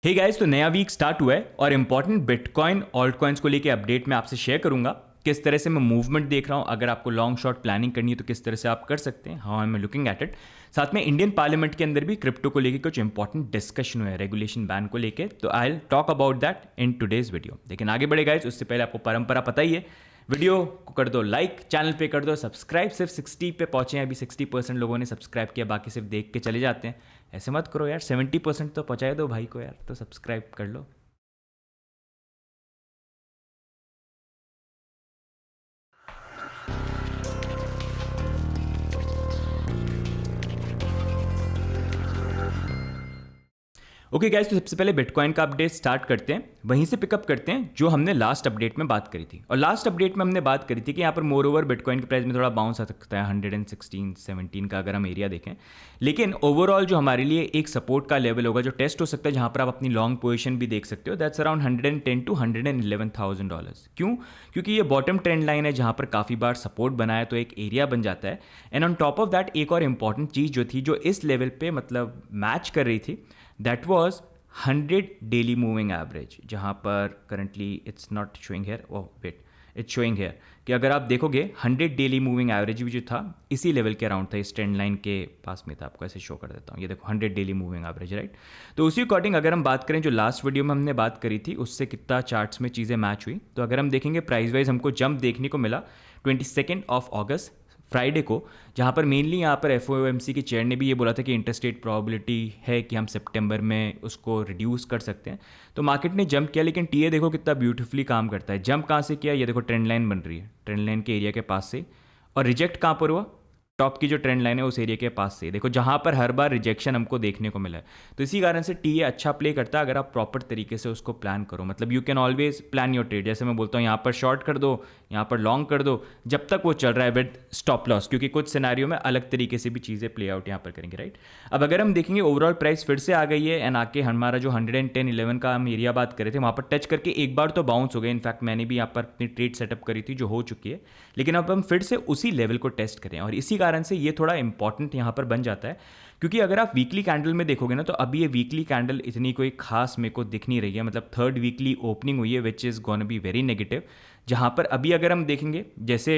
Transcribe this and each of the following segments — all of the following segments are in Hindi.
हे गाइस, तो नया वीक स्टार्ट हुआ है और इंपॉर्टेंट बिटकॉइन ऑल्ट कॉइन्स को लेके अपडेट मैं आपसे शेयर करूंगा। किस तरह से मैं मूवमेंट देख रहा हूं, अगर आपको लॉन्ग शॉर्ट प्लानिंग करनी है तो किस तरह से आप कर सकते हैं, how I am looking at it. साथ में इंडियन पार्लियामेंट के अंदर भी क्रिप्टो को लेके कुछ इंपॉर्टेंट डिस्कशन हुआ है रेगुलेशन बैन को लेके, तो I will talk about that in today's video. लेकिन आगे बढ़े गाइस, उससे पहले आपको परंपरा पता ही है, वीडियो को कर दो लाइक, चैनल पे कर दो सब्सक्राइब। सिर्फ 60 पे पहुंचे हैं अभी, 60% लोगों ने सब्सक्राइब किया, बाकी सिर्फ देख के चले जाते हैं। ऐसे मत करो यार, 70% तो पहुंचाए दो भाई को यार, तो सब्सक्राइब कर लो। ओके गाइस, तो सबसे पहले बिटकॉइन का अपडेट स्टार्ट करते हैं, वहीं से पिकअप करते हैं जो हमने लास्ट अपडेट में बात करी थी। और लास्ट अपडेट में हमने बात करी थी कि यहाँ पर मोर ओवर बिटकॉइन के प्राइस में थोड़ा बाउंस आ सकता है 116 17 का अगर हम एरिया देखें। लेकिन ओवरऑल जो हमारे लिए एक सपोर्ट का लेवल होगा जो टेस्ट हो सकता है, जहाँ पर आप अपनी लॉन्ग पोजिशन भी देख सकते हो, दैट्स अराउंड 110 to 111,000 डॉलर्स। क्यों? क्योंकि ये बॉटम ट्रेंड लाइन है जहाँ पर काफ़ी बार सपोर्ट बनाया तो एक एरिया बन जाता है। And on top of that एक और इंपॉर्टेंट चीज़ जो थी, जो इस लेवल पे मतलब मैच कर रही थी, that was 100 daily moving average, जहाँ पर currently it's not showing here, oh wait, it's showing here कि अगर आप देखोगे 100 डेली मूविंग एवरेज भी जो था इसी लेवल के अराउंड था, इस ट्रेंड लाइन के पास में था। आपको ऐसे शो कर देता हूँ, ये देखो 100 डेली मूविंग एवरेज, राइट। तो उसी अकॉर्डिंग अगर हम बात करें जो लास्ट वीडियो में हमने बात करी थी, उससे कितना चार्ट्स में चीज़ें मैच हुई, तो अगर हम देखेंगे प्राइस वाइज हमको जंप देखने को मिला 22 अगस्त फ्राइडे को, जहाँ पर मेनली यहाँ पर एफओएमसी के चेयर ने भी ये बोला था कि इंटरेस्ट रेट प्रॉबिलिटी है कि हम सितंबर में उसको रिड्यूस कर सकते हैं। तो मार्केट ने जंप किया, लेकिन टीए देखो कितना ब्यूटीफुली काम करता है। जंप कहाँ से किया, ये देखो ट्रेंड लाइन बन रही है, ट्रेंड लाइन के एरिया के पास से। और रिजेक्ट कहाँ पर हुआ, टॉप की जो ट्रेंड लाइन है उस एरिया के पास से, देखो जहाँ पर हर बार रिजेक्शन हमको देखने को मिला है। तो इसी कारण से टीए अच्छा प्ले करता है अगर आप प्रॉपर तरीके से उसको प्लान करो। मतलब you can always plan your trade, जैसे मैं बोलता हूँ यहाँ पर शॉर्ट कर दो, यहाँ पर लॉन्ग कर दो, जब तक वो चल रहा है विद स्टॉप लॉस, क्योंकि कुछ सिनारियो में अलग तरीके से भी चीज़ें प्ले आउट यहाँ पर करेंगे, राइट। अब अगर हम देखेंगे ओवरऑल प्राइस फिर से आ गई है एंड आके हमारा जो 110-11 का हम एरिया बात कर रहे थे वहाँ पर टच करके एक बार तो बाउंस हो गए। इनफैक्ट मैंने भी यहाँ पर अपनी ट्रेड सेटअप करी थी जो हो चुकी है, लेकिन अब हम फिर से उसी लेवल को टेस्ट करें। और इसी कारण से ये थोड़ा इंपॉर्टेंट यहाँ पर बन जाता है, क्योंकि अगर आप वीकली कैंडल में देखोगे ना, तो अभी ये वीकली कैंडल इतनी कोई खास मेरे को दिख नहीं रही है। मतलब थर्ड वीकली ओपनिंग हुई है which is gonna be very negative, जहाँ पर अभी अगर हम देखेंगे जैसे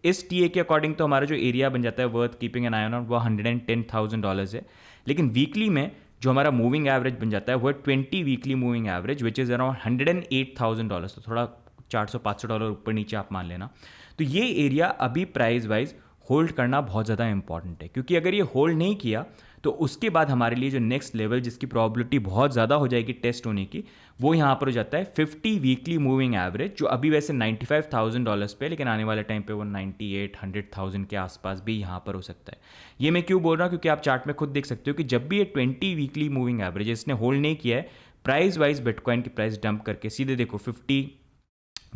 इस टीए के अकॉर्डिंग तो हमारा जो एरिया बन जाता है worth keeping an I on वो $110,000 है। लेकिन वीकली में जो हमारा मूविंग एवरेज बन जाता है वो 20 weekly moving average which is around $108,000। तो थोड़ा $400-500 ऊपर नीचे आप मान लेना। तो ये एरिया अभी प्राइस वाइज होल्ड करना बहुत ज़्यादा इंपॉर्टेंट है, क्योंकि अगर ये होल्ड नहीं किया तो उसके बाद हमारे लिए जो नेक्स्ट लेवल जिसकी प्रॉबिलिटी बहुत ज़्यादा हो जाएगी टेस्ट होने की, वो यहाँ पर हो जाता है 50 वीकली मूविंग एवरेज, जो अभी वैसे $95,000 पे, लेकिन आने वाले टाइम पे वो 98-100,000 के आसपास भी यहाँ पर हो सकता है। ये मैं क्यों बोल रहा हूँ, क्योंकि आप चार्ट में खुद देख सकते हो कि जब भी ये 20 वीकली मूविंग एवरेज इसने होल्ड नहीं किया है, प्राइस वाइज बिटकॉइन की प्राइस डंप करके सीधे देखो 50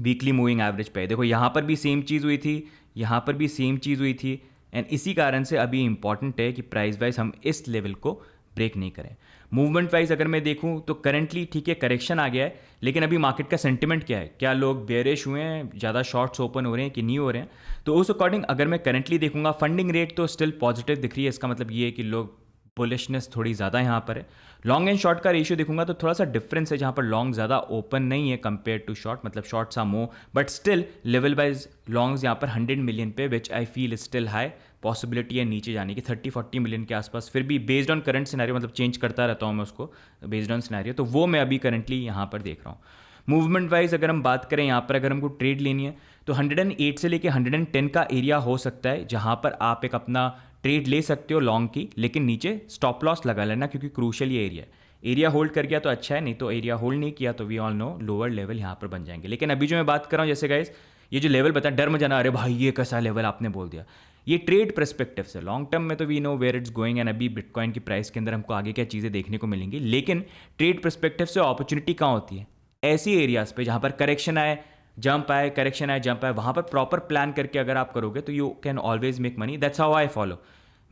वीकली मूविंग एवरेज पे। देखो यहाँ पर भी सेम चीज़ हुई थी, यहाँ पर भी सेम चीज़ हुई थी। एंड इसी कारण से अभी इंपॉर्टेंट है कि प्राइस वाइज हम इस लेवल को ब्रेक नहीं करें। मूवमेंट वाइज अगर मैं देखूं तो करंटली ठीक है करेक्शन आ गया है, लेकिन अभी मार्केट का सेंटिमेंट क्या है, क्या लोग बेयरिश हुए हैं, ज़्यादा शॉर्ट्स ओपन हो रहे हैं कि नहीं हो रहे हैं। तो उस अकॉर्डिंग अगर मैं करंटली देखूंगा, फंडिंग रेट तो स्टिल पॉजिटिव दिख रही है। इसका मतलब ये है कि लोग बुलिशनेस थोड़ी ज़्यादा यहाँ पर है। लॉन्ग एंड शॉर्ट का रेशियो देखूंगा तो थोड़ा सा डिफरेंस है, जहाँ पर लॉन्ग ज़्यादा ओपन नहीं है कंपेयर टू शॉर्ट, मतलब shorts are more, but still level wise longs यहाँ पर 100 मिलियन पे, which I feel still high possibility है नीचे जाने की 30-40 मिलियन के आसपास। फिर भी बेस्ड ऑन करंट सिनेरियो, मतलब चेंज करता रहता हूँ मैं उसको बेस्ड ऑन सिनेरियो, तो वो मैं अभी करंटली यहाँ पर देख रहा हूँ। मूवमेंट वाइज अगर हम बात करें यहाँ पर, अगर हमको ट्रेड लेनी है तो 108 से लेके 110 का एरिया हो सकता है, जहाँ पर आप एक अपना ट्रेड ले सकते हो लॉन्ग की, लेकिन नीचे स्टॉप लॉस लगा लेना, क्योंकि क्रूशल ये एरिया है। एरिया होल्ड कर गया तो अच्छा है, नहीं तो एरिया होल्ड नहीं किया तो we all know lower level यहाँ पर बन जाएंगे। लेकिन अभी जो मैं बात कर रहा हूँ, जैसे गाइस ये जो लेवल बताया, डर में जाना, अरे भाई ये कैसा लेवल आपने बोल दिया, ये ट्रेड परस्पेक्टिव से लॉन्ग टर्म में तो we know where it's going, and अभी बिटकॉइन की प्राइस के अंदर हमको आगे क्या चीज़ें देखने को मिलेंगी। लेकिन ट्रेड परस्पेक्टिव से अपॉर्चुनिटी कहाँ होती है, ऐसी एरियाज पे जहाँ पर करेक्शन आए जंप आए, करेक्शन आए जंप आए, वहाँ पर प्रॉपर प्लान करके अगर आप करोगे तो you can always make money. That's how I follow.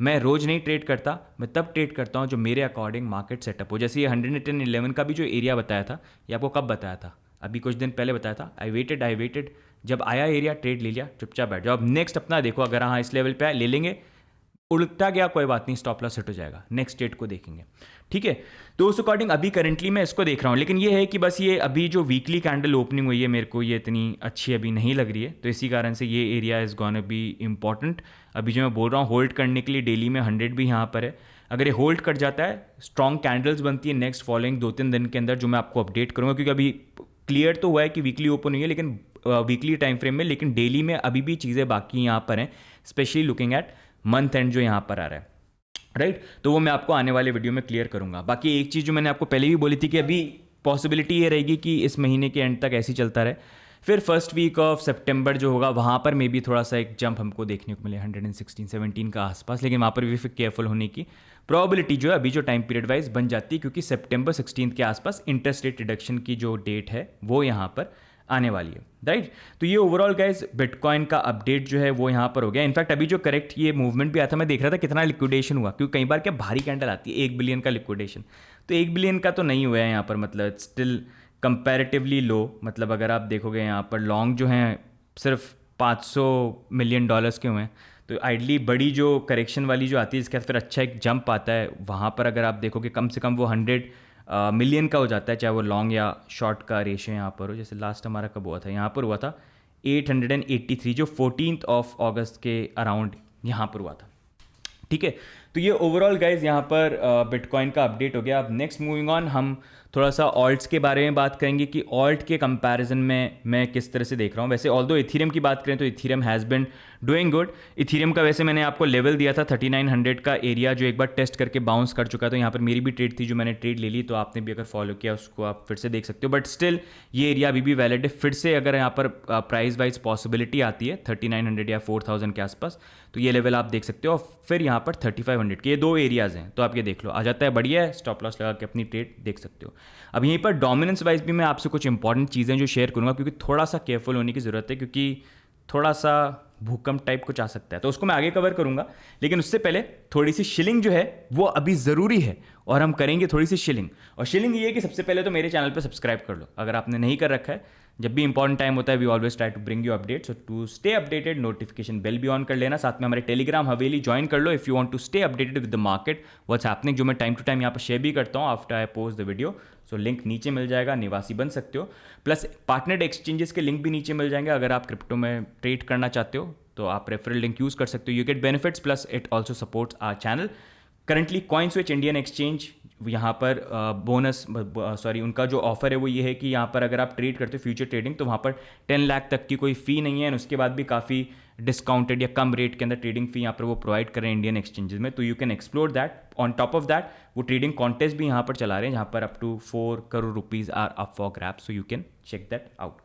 मैं रोज़ नहीं ट्रेड करता, मैं तब ट्रेड करता हूँ जो मेरे अकॉर्डिंग मार्केट सेटअप हो। जैसे ये 111 का भी जो एरिया बताया था, ये आपको कब बताया था, अभी कुछ दिन पहले बताया था। आई वेटेड, जब आया एरिया ट्रेड ले लिया, चुपचाप बैठ जाओ। अब नेक्स्ट अपना देखो, अगर हाँ इस लेवल पे आए ले लेंगे, उल्टा गया कोई बात नहीं, स्टॉप लॉस हिट हो जाएगा, नेक्स्ट डेट को देखेंगे, ठीक है। तो उस अकॉर्डिंग अभी करंटली मैं इसको देख रहा हूँ, लेकिन ये है कि बस ये अभी जो वीकली कैंडल ओपनिंग हुई है मेरे को ये इतनी अच्छी अभी नहीं लग रही है, तो इसी कारण से ये area is gonna be important. अभी जो मैं बोल रहा हूँ होल्ड करने के लिए डेली में 100 भी यहाँ पर है, अगर ये होल्ड कर जाता है, स्ट्रॉन्ग कैंडल्स बनती है नेक्स्ट फॉलोइंग 2-3 दिन के अंदर, जो मैं आपको अपडेट करूँगा, क्योंकि अभी क्लियर तो हुआ है कि वीकली ओपन हुई है, लेकिन वीकली टाइम फ्रेम में, लेकिन डेली में अभी भी चीज़ें बाकी यहाँ पर हैं, specially looking at month and जो यहाँ पर आ रहा है, राइट। तो वो मैं आपको आने वाले वीडियो में क्लियर करूँगा। बाकी एक चीज़ जो मैंने आपको पहले भी बोली थी कि अभी पॉसिबिलिटी ये रहेगी कि इस महीने के एंड तक ऐसे ही चलता रहे, फिर फर्स्ट वीक ऑफ सितंबर जो होगा वहाँ पर मे बी थोड़ा सा एक जंप हमको देखने को मिले 116-17 का आसपास, लेकिन वहाँ पर भी फिर केयरफुल होने की प्रोबेबिलिटी जो है अभी जो टाइम पीरियड वाइज बन जाती है, क्योंकि सितंबर 16 के आसपास इंटरेस्ट रेट रिडक्शन की जो डेट है वो यहाँ पर आने वाली है, राइट। तो ये ओवरऑल गाइज बिटकॉइन का अपडेट जो है वो यहाँ पर हो गया। इनफैक्ट अभी जो करेक्ट ये मूवमेंट भी आया था, मैं देख रहा था कितना लिक्विडेशन हुआ, क्योंकि कई बार क्या भारी कैंडल आती है 1 बिलियन का लिक्विडेशन, तो 1 बिलियन का तो नहीं हुआ है यहाँ पर, मतलब स्टिल कंपैरेटिवली लो। मतलब अगर आप देखोगे यहाँ पर लॉन्ग जो हैं सिर्फ $500 मिलियन के हुए हैं, तो आइडली बड़ी जो करेक्शन वाली जो आती है इसके बाद फिर अच्छा एक जंप आता है, वहाँ पर अगर आप देखोगे कम से कम वो 100 मिलियन का हो जाता है, चाहे वो लॉन्ग या शॉर्ट का रेशियो यहाँ पर हो। जैसे लास्ट हमारा कब हुआ था, यहाँ पर हुआ था 883 जो 14 अगस्त के अराउंड यहाँ पर हुआ था, ठीक है। तो ये ओवरऑल गाइज यहाँ पर बिटकॉइन का अपडेट हो गया। अब नेक्स्ट मूविंग ऑन, हम थोड़ा सा ऑल्ट्स के बारे में बात करेंगे कि ऑल्ट के कंपैरिजन में मैं किस तरह से देख रहा हूँ। वैसे ऑल्दो इथीरियम की बात करें तो Ethereum has been doing good. Ethereum का वैसे मैंने आपको लेवल दिया था 3900 का एरिया, जो एक बार टेस्ट करके बाउंस कर चुका है, तो यहाँ पर मेरी भी ट्रेड थी जो मैंने ट्रेड ले ली, तो आपने भी अगर फॉलो किया उसको आप फिर से देख सकते हो। बट स्टिल ये एरिया अभी भी वैलिड है, फिर से अगर यहाँ पर प्राइस वाइज पॉसिबिलिटी आती है 3900 या 4000 के आसपास, तो ये लेवल आप देख सकते हो। और फिर यहाँ पर 3500 के ये दो एरियाज़ हैं, तो आप ये देख लो, आ जाता है, बढ़िया है, स्टॉप लॉस लगा के अपनी ट्रेड देख सकते हो। अब यहीं पर डोमिनेंस वाइज भी मैं आपसे कुछ इंपॉर्टेंट चीज़ें जो शेयर करूँगा, क्योंकि थोड़ा सा केयरफुल होने की ज़रूरत है, क्योंकि थोड़ा सा भूकंप टाइप कुछ आ सकता है, तो उसको मैं आगे कवर करूँगा। लेकिन उससे पहले थोड़ी सी शिलिंग जो है वो अभी ज़रूरी है, और हम करेंगे थोड़ी सी शिलिंग। और शिलिंग ये है कि सबसे पहले तो मेरे चैनल पर सब्सक्राइब कर लो अगर आपने नहीं कर रखा है। जब भी इंपॉर्टेंट टाइम होता है we always try to bring you update, so to stay updated notification bell भी ऑन कर लेना। साथ में हमारे टेलीग्राम हवेली ज्वाइन कर लो if you want to stay updated with the market what's happening, जो मैं टाइम टू टाइम यहाँ पर शेयर भी करता हूँ after I post the video. So link नीचे मिल जाएगा, निवासी बन सकते हो। प्लस पार्टनर्ड एक्सचेंजेस के लिंक भी नीचे मिल जाएंगे, अगर आप क्रिप्टो में ट्रेड करना चाहते हो तो आप रेफरल लिंक यूज़ कर सकते हो। You get benefits plus it also supports our channel. Currently CoinSwitch Indian exchange यहाँ पर बोनस उनका जो ऑफर है वो ये है कि यहाँ पर अगर आप ट्रेड करते हो फ्यूचर ट्रेडिंग, तो वहाँ पर 10 लाख तक की कोई फ़ी नहीं है, और उसके बाद भी काफ़ी डिस्काउंटेड या कम रेट के अंदर ट्रेडिंग फी यहाँ पर वो प्रोवाइड कर रहे हैं इंडियन एक्सचेंजेस में। तो you can explore that. On top of that वो ट्रेडिंग कॉन्टेस्ट भी यहाँ पर चला रहे हैं, जहाँ पर up to 4 crore rupees are up for grabs, so you can check that out.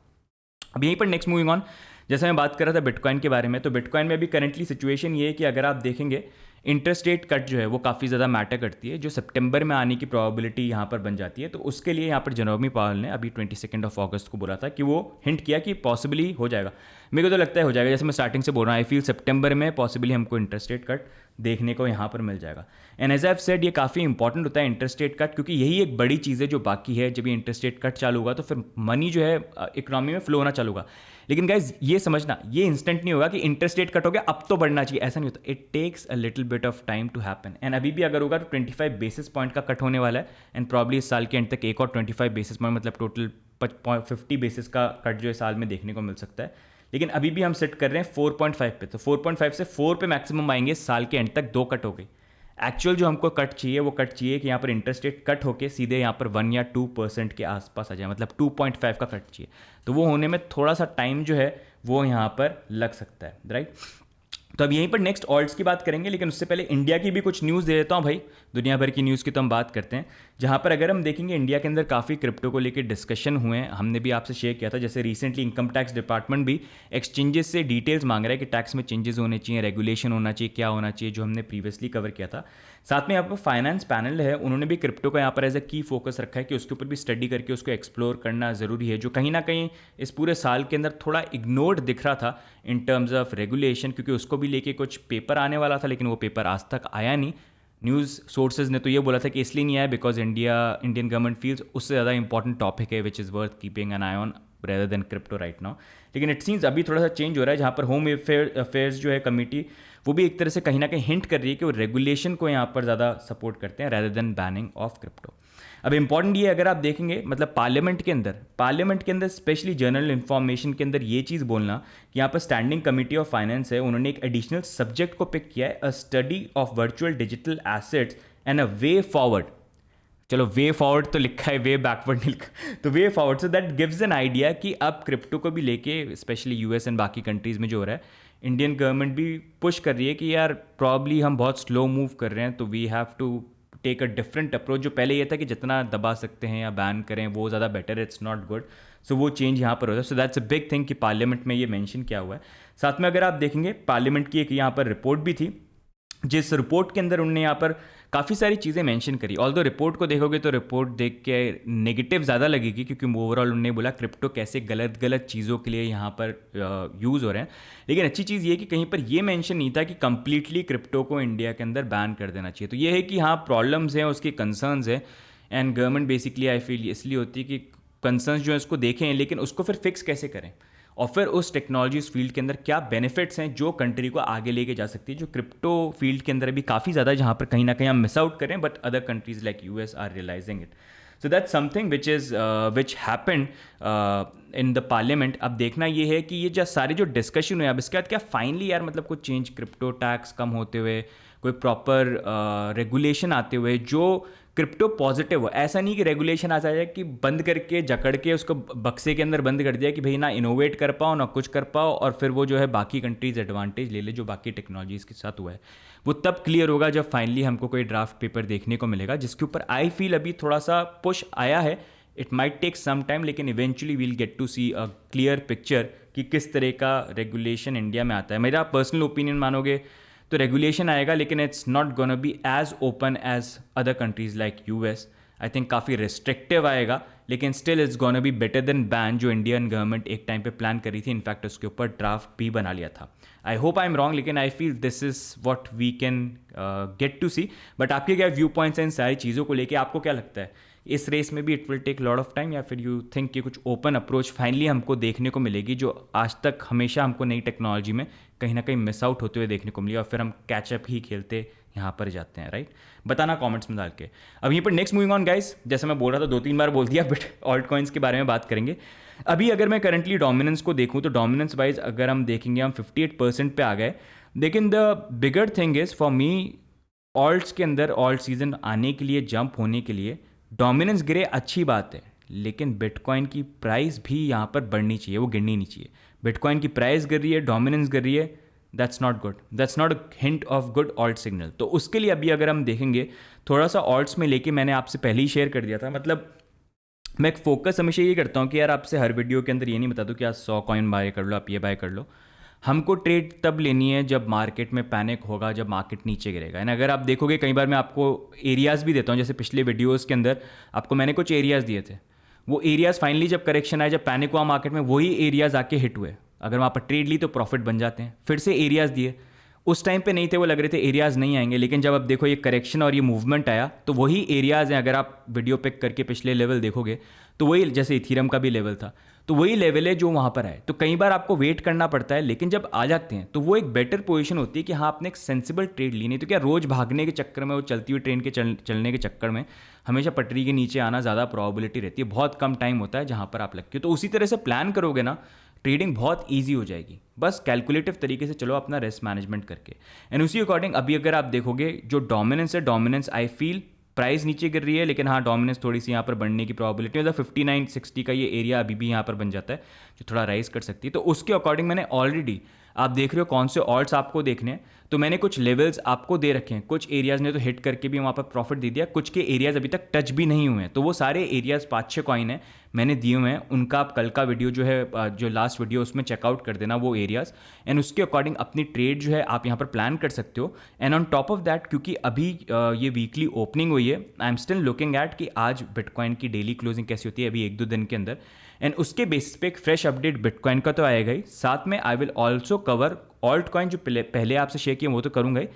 अब यहीं पर नेक्स्ट मूविंग ऑन, जैसे मैं बात कर रहा था बिटकॉइन के बारे में, तो बिटकॉइन में भी करंटली सिचुएशन ये है कि अगर आप देखेंगे इंटरेस्ट रेट कट जो है वो काफ़ी ज़्यादा मैटर करती है, जो सितंबर में आने की प्रोबेबिलिटी यहाँ पर बन जाती है। तो उसके लिए यहाँ पर जेरोमी पावेल ने अभी 22 अगस्त को बोला था कि वो हिंट किया कि पॉसिबली हो जाएगा। मेरे को तो लगता है हो जाएगा, जैसे मैं स्टार्टिंग से बोल रहा हूँ, आई फील सितंबर में पॉसिबली हमको इंटरेस्ट रेट कट देखने को यहाँ पर मिल जाएगा। एंड एज आई सेड ये काफ़ी इंपॉर्टेंट होता है इंटरेस्ट रेट कट, क्योंकि यही एक बड़ी चीज़ है जो बाकी है। जब ये इंटरेस्ट रेट कट चालू होगा तो फिर मनी जो है इकोनॉमी में फ्लो होना चालू होगा। लेकिन गाइज ये समझना, ये इंस्टेंट नहीं होगा कि इंटरेस्ट रेट कट हो गया अब तो बढ़ना चाहिए, ऐसा नहीं होता। It takes a little bit of time to happen. And अभी भी अगर होगा तो 25 बेसिस पॉइंट का कट होने वाला है, एंड प्रॉब्ली इस साल के एंड तक एक और 25 बेसिस पॉइंट, मतलब टोटल 50 बेसिस का कट जो है साल में देखने को मिल सकता है। लेकिन अभी भी हम सेट कर रहे हैं 4.5 पे, तो 4.5 से 4 पे मैक्सिमम आएंगे, साल के एंड तक 2 कट हो गई। एक्चुअल जो हमको कट चाहिए वो कट चाहिए कि यहाँ पर इंटरेस्ट रेट कट होके सीधे यहाँ पर 1 या 2% के आसपास आ जाए, मतलब 2.5 का कट चाहिए। तो वो होने में थोड़ा सा टाइम जो है वो यहाँ पर लग सकता है, राइट। तो अब यहीं पर नेक्स्ट ऑल्ट्स की बात करेंगे, लेकिन उससे पहले इंडिया की भी कुछ न्यूज़ दे देता हूँ भाई। दुनिया भर की न्यूज़ की तो हम बात करते हैं, जहाँ पर अगर हम देखेंगे इंडिया के अंदर काफ़ी क्रिप्टो को लेकर डिस्कशन हुए हैं, हमने भी आपसे शेयर किया था। जैसे रिसेंटली इनकम टैक्स डिपार्टमेंट भी एक्सचेंजेस से डिटेल्स मांग रहा है कि टैक्स में चेंजेस होने चाहिए, रेगुलेशन होना चाहिए, क्या होना चाहिए, जो हमने प्रीवियसली कवर किया था। साथ में यहाँ पर फाइनेंस पैनल है, उन्होंने भी क्रिप्टो का यहाँ पर एज ए की फोकस रखा है कि उसके ऊपर भी स्टडी करके उसको एक्सप्लोर करना ज़रूरी है, जो कहीं ना कहीं इस पूरे साल के अंदर थोड़ा इग्नोर्ड दिख रहा था इन टर्म्स ऑफ रेगुलेशन, क्योंकि उसको भी लेके कुछ पेपर आने वाला था, लेकिन वो पेपर आज तक आया नहीं। न्यूज़ सोर्सेज ने तो ये बोला था कि इसलिए नहीं आया बिकॉज इंडियन गवर्नमेंट फील्स उससे ज़्यादा इंपॉर्टेंट टॉपिक है which is worth keeping an I on rather than crypto right now. लेकिन इट सीन्स अभी थोड़ा सा चेंज हो रहा है, जहाँ पर होम अफेयर्स जो है कमेटी, वो भी एक तरह से कहीं ना कहीं हिंट कर रही है कि वो रेगुलेशन को यहाँ पर ज़्यादा सपोर्ट करते हैं rather than banning of crypto. अब इंपॉर्टेंट ये अगर आप देखेंगे, मतलब पार्लियामेंट के अंदर स्पेशली जनरल इन्फॉर्मेशन के अंदर ये चीज़ बोलना कि यहाँ पर स्टैंडिंग कमेटी ऑफ फाइनेंस है, उन्होंने एक एडिशनल सब्जेक्ट को पिक किया है, अ study of virtual digital assets and a way forward. चलो वे फॉरवर्ड तो लिखा है, वे बैकवर्ड नहीं लिखा, तो way forward, so that gives an idea कि अब क्रिप्टो को भी लेके स्पेशली यूएस एंड बाकी कंट्रीज़ में जो हो रहा है, इंडियन गवर्नमेंट भी पुश कर रही है कि यार प्रॉब्ली हम बहुत स्लो मूव कर रहे हैं, तो we have to take a different approach. जो पहले ये था कि जितना दबा सकते हैं या बैन करें वो ज़्यादा बेटर, इट्स नॉट गुड। सो वो चेंज यहाँ पर होता है। So that's a big thing कि पार्लियामेंट में ये मेंशन किया हुआ है। साथ में अगर आप देखेंगे पार्लियामेंट की एक यहाँ पर रिपोर्ट भी थी, जिस रिपोर्ट के अंदर उन्होंने यहाँ पर काफ़ी सारी चीज़ें मेंशन करी। ऑल्दो रिपोर्ट को देखोगे तो रिपोर्ट देख के नेगेटिव ज़्यादा लगेगी, क्योंकि ओवरऑल उन्होंने बोला क्रिप्टो कैसे गलत गलत चीज़ों के लिए यहाँ पर यूज़ हो रहे हैं। लेकिन अच्छी चीज़ ये कि कहीं पर ये मेंशन नहीं था कि कंप्लीटली क्रिप्टो को इंडिया के अंदर बैन कर देना चाहिए। तो ये है कि हाँ प्रॉब्लम्स हैं, उसके कंसर्न्स हैं, and government basically I feel इसलिए होती है कि कंसर्न्स जो है उसको देखें, लेकिन उसको फिर फिक्स कैसे करें, और फिर उस टेक्नोलॉजी उस फील्ड के अंदर क्या बेनिफिट्स हैं जो कंट्री को आगे लेके जा सकती है। जो क्रिप्टो फील्ड के अंदर अभी काफ़ी ज़्यादा जहाँ पर कहीं ना कहीं हम मिस आउट करें, but other countries like US are realising it. So that's something which happened in the parliament. अब देखना ये है कि ये जो सारे जो डिस्कशन हुए, अब इसके बाद क्या फाइनली यार मतलब कुछ चेंज, क्रिप्टो टैक्स कम होते हुए, कोई प्रॉपर रेगुलेशन आते हुए जो क्रिप्टो पॉजिटिव हो। ऐसा नहीं कि रेगुलेशन आ जाए कि बंद करके जकड़ के उसको बक्से के अंदर बंद कर दिया कि भाई ना इनोवेट कर पाओ ना कुछ कर पाओ, और फिर वो जो है बाकी कंट्रीज एडवांटेज ले ले जो बाकी टेक्नोलॉजीज़ के साथ हुआ है। वो तब क्लियर होगा जब फाइनली हमको कोई ड्राफ्ट पेपर देखने को मिलेगा, जिसके ऊपर आई फील अभी थोड़ा सा पुश आया है। It might take some time, लेकिन eventually we'll get to see a clear picture कि किस तरह का रेगुलेशन इंडिया में आता है। मेरा पर्सनल ओपिनियन मानोगे तो रेगुलेशन आएगा, लेकिन it's not gonna be as open as other countries like US. I think काफ़ी रिस्ट्रिक्टिव आएगा, लेकिन still it's gonna be better than ban जो इंडियन गवर्नमेंट एक टाइम पे प्लान करी थी। इनफैक्ट उसके ऊपर ड्राफ्ट भी बना लिया था। I hope I am wrong, लेकिन I feel this is what we can get to see. But आपके क्या व्यू पॉइंट्स हैं इन सारी चीज़ों को लेके? आपको क्या लगता है इस रेस में भी it will take lot of time, या फिर यू थिंक कि कुछ ओपन अप्रोच फाइनली हमको देखने को मिलेगी जो आज तक हमेशा हमको नई टेक्नोलॉजी में कहीं ना कहीं मिस आउट होते हुए देखने को मिली, और फिर हम कैचअप ही खेलते यहाँ पर जाते हैं, राइट? बताना कमेंट्स में डाल के। अब यहीं पर नेक्स्ट मूविंग ऑन गाइस, जैसे मैं बोल रहा था 2-3 बार बोल दिया, बट ऑल्ट कॉइन्स के बारे में बात करेंगे। अभी अगर मैं करंटली डोमिनेंस को देखूँ तो डोमिनेंस वाइज अगर हम देखेंगे हम 58% पे आ गए। लेकिन the bigger thing is for me, ult's के अंदर ऑल्ट सीजन आने के लिए, जंप होने के लिए डोमिनेंस गिरे अच्छी बात है, लेकिन बिटकॉइन की प्राइस भी यहाँ पर बढ़नी चाहिए, वो गिरनी नहीं चाहिए। बिटकॉइन की प्राइस गिर रही है, डोमिनेंस गिर रही है, that's not good, that's not a hint of good alt signal. तो उसके लिए अभी अगर हम देखेंगे थोड़ा सा ऑल्ट्स में लेके, मैंने आपसे पहले ही शेयर कर दिया था, मतलब मैं एक फोकस हमेशा ये करता हूँ कि यार आपसे हर वीडियो के अंदर ये नहीं बता दूँ कि आज 100 कॉइन बाय कर लो, आप ये बाय कर लो। हमको ट्रेड तब लेनी है जब मार्केट में पैनिक होगा, जब मार्केट नीचे गिरेगा। एंड अगर आप देखोगे कई बार मैं आपको एरियाज़ भी देता हूँ, जैसे पिछले वीडियोज़ के अंदर आपको मैंने कुछ एरियाज़ दिए थे। वो एरियाज़ फाइनली जब करेक्शन आया, जब पैनिक हुआ मार्केट में, वही एरियाज़ आके हिट हुए। अगर वहाँ पर ट्रेड ली तो प्रॉफिट बन जाते हैं। फिर से एरियाज़ दिए, उस टाइम पे नहीं थे, वो लग रहे थे एरियाज़ नहीं आएंगे, लेकिन जब अब देखो ये करेक्शन और ये मूवमेंट आया तो वही एरियाज़ हैं। अगर आप वीडियो पिक करके पिछले लेवल देखोगे तो वही, जैसे इथीरियम का भी लेवल था, तो वही लेवल है जो वहाँ पर आए। तो कई बार आपको वेट करना पड़ता है, लेकिन जब आ जाते हैं तो वो एक बेटर पोजीशन होती है कि हाँ आपने एक सेंसिबल ट्रेड ली। नहीं तो क्या रोज़ भागने के चक्कर में, वो चलती हुई ट्रेन के चलने के चक्कर में हमेशा पटरी के नीचे आना ज़्यादा प्रोबेबिलिटी रहती है। बहुत कम टाइम होता है जहाँ पर आप लगती हो। तो उसी तरह से प्लान करोगे ना, ट्रेडिंग बहुत ईजी हो जाएगी। बस कैलकुलेटिव तरीके से चलो अपना रिस्क मैनेजमेंट करके। एंड उसी अकॉर्डिंग अभी अगर आप देखोगे जो डोमिनेंस है, डोमिनेंस आई फील प्राइस नीचे गिर रही है, लेकिन हाँ डोमिनेंस थोड़ी सी यहाँ पर बढ़ने की प्रोबेबिलिटी, मतलब 59-60 का ये एरिया अभी भी यहाँ पर बन जाता है जो थोड़ा राइज कर सकती है। तो उसके अकॉर्डिंग मैंने ऑलरेडी, आप देख रहे हो कौन से ऑल्ट्स आपको देखने हैं, तो मैंने कुछ लेवल्स आपको दे रखे हैं। कुछ एरियाज़ ने तो हिट करके भी वहाँ पर प्रॉफिट दे दिया, कुछ के एरियाज़ अभी तक टच भी नहीं हुए हैं। तो वो सारे एरियाज़ 5-6 कॉइन हैं मैंने दिए हुए हैं, उनका आप कल का वीडियो जो है, जो लास्ट वीडियो, उसमें चेकआउट कर देना वो एरियाज़। एंड उसके अकॉर्डिंग अपनी ट्रेड जो है आप यहाँ पर प्लान कर सकते हो। And on top of that, क्योंकि अभी ये वीकली ओपनिंग हुई है, I am still looking at कि आज बिटकॉइन की डेली क्लोजिंग कैसी होती है अभी 1-2 दिन के अंदर। एंड उसके बेसिस पे एक फ्रेश अपडेट बिटकॉइन का तो आएगा ही, साथ में I will also cover alt coin जो पहले आपसे शेयर किया वो तो करूँगा ही,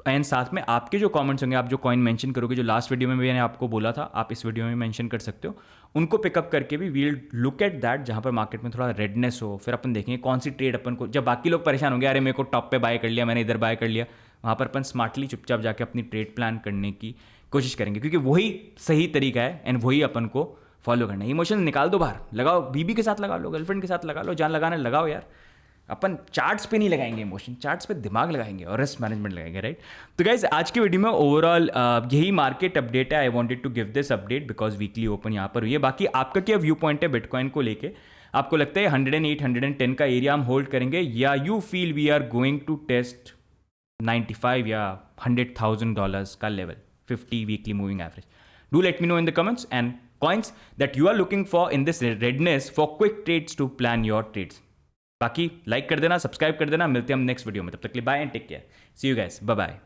एंड साथ में आपके जो कमेंट्स होंगे, आप जो कॉइन मेंशन करोगे, जो लास्ट वीडियो में मैंने आपको बोला था आप इस वीडियो में मेंशन कर सकते हो, उनको पिकअप करके भी वील लुक एट दैट जहाँ पर मार्केट में थोड़ा रेडनेस हो। फिर अपन देखेंगे कौन सी ट्रेड अपन को, जब बाकी लोग परेशान होंगे अरे मेरे को टॉप पे बाय कर लिया, मैंने इधर बाय कर लिया, वहाँ पर अपन स्मार्टली चुपचाप जाके अपनी ट्रेड प्लान करने की कोशिश करेंगे, क्योंकि वही सही तरीका है एंड वही अपन को फॉलो करना है। इमोशन निकाल दो बाहर, लगाओ बीबी के साथ लगा लो, गर्लफ्रेंड के साथ लगा लो, जान लगाने लगाओ यार। अपन चार्ट्स पे नहीं लगाएंगे इमोशन, चार्ट्स पे दिमाग लगाएंगे और रिस्क मैनेजमेंट लगाएंगे, राइट। तो गाइज आज की वीडियो में ओवरऑल यही मार्केट अपडेट है। I wanted to give this update because weekly open यहाँ पर हुई है। बाकी आपका क्या व्यू पॉइंट है बिटकॉइन को लेके? आपको लगता है 108 110 का एरिया हम होल्ड करेंगे, या you feel we are going to test 95 या $100,000 का level, 50 weekly moving average? Do let me know in the comments and coins that you are looking for in this redness for quick trades to plan your trades. बाकी लाइक कर देना, सब्सक्राइब कर देना, मिलते हैं हम नेक्स्ट वीडियो में, तब तक के लिए bye and take care, see you guys, bye bye.